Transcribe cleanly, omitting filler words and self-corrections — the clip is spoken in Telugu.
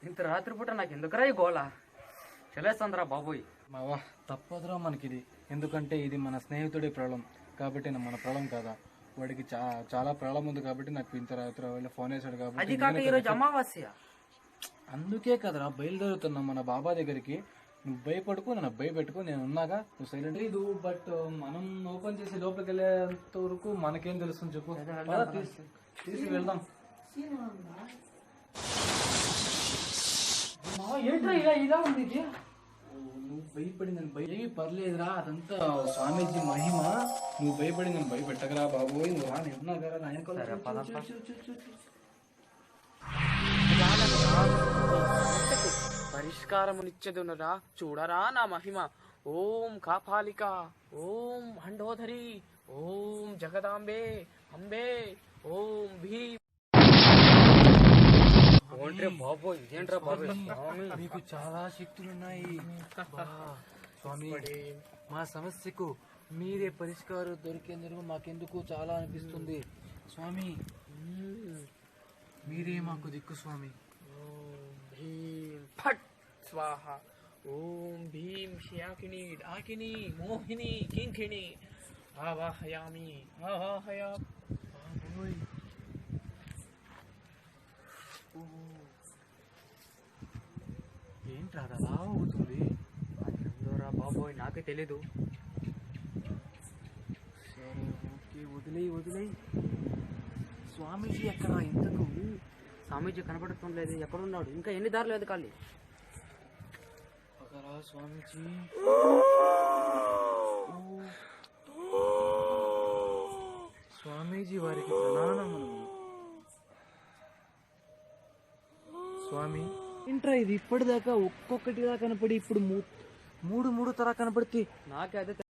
ఇంత రాత్రిపూట నాకు ఎందుకురా ఈ గోళ చెలేస్తుందిరా బాబోయ్. మావా తప్పదురా మనకిది, ఎందుకంటే ఇది మన స్నేహితుడి ప్రాబ్లం కాబట్టి మన ప్రాబ్లం కాదా. వాడికి చాలా ప్రాబ్లం ఉంది కాబట్టి నాకు ఇంత రాత్రి వెళ్ళి ఫోన్ వేసాడు అది కాబట్టి కాక ఈరోజు అమావాస్య. అందుకే కదరా బయలుదేరుతున్నాం మన బాబా దగ్గరికి. నువ్వు భయపడుకో, నన్ను భయపెట్టుకో, నేను ఉన్నాగా, నువ్వు సైలెంట్ ఇది. బట్ మనం ఓపెన్ చేసి లోపలికి వెళ్ళేంత వరకు మనకేం తెలుస్తుంది చెప్పు. పద, తీసి వెళ్దాం. ఏంట్రా ఇలా ఉంది ఇది? నువ్వు భయపడి నన్ను పర్లేదురా, అదంతా స్వామీజీ మహిమ. నువ్వు భయపడి నన్ను భయపెట్టకరా బాబోయ్. నువ్వు రా, నేను ఉన్నా కదా నా పరిష్కారమునిచ్చెదునురా చూడరా నా మహిమ. ఓం కాపాలిక, ఓం హండోధరి, ఓం జగదాంబే అంబే, ఓం భీం. బాబోయ్ ఇదేంట్రా బాబోయ్? మీకు చాలా శక్తులున్నాయి స్వామి. మా సమస్యకు మీరే పరిష్కారం దొరికేందుకు మాకెందుకు చాలా అనిపిస్తుంది స్వామి. మీరే మాకు దిక్కు స్వామి. ఓం భీం ఫట్ స్వాహ. ఓం భీం శాకిని డాకిని మోహిని కింకిణి ఆవాహయామి ఆవాహయామి. ఏంట్రా అలా అవుతుంది? ఎందురా బాబోయ్ నాకే తెలీదు. సరే ఓకే, వదిలేయి. స్వామీజీ ఎక్కడ ఇంతకు? స్వామీజీ కనపడటం లేదు, ఎక్కడున్నాడు? ఇంకా ఎన్ని దారులు ఎదకాలి? ఒకరా స్వామీజీ. స్వామీజీ వారికి ప్రణామములు. స్వామి ఏంట్రా ఇది? ఇప్పటిదాకా ఒక్కొక్కటిగా కనపడి ఇప్పుడు మూడు తరా కనపడితే నాకే అదే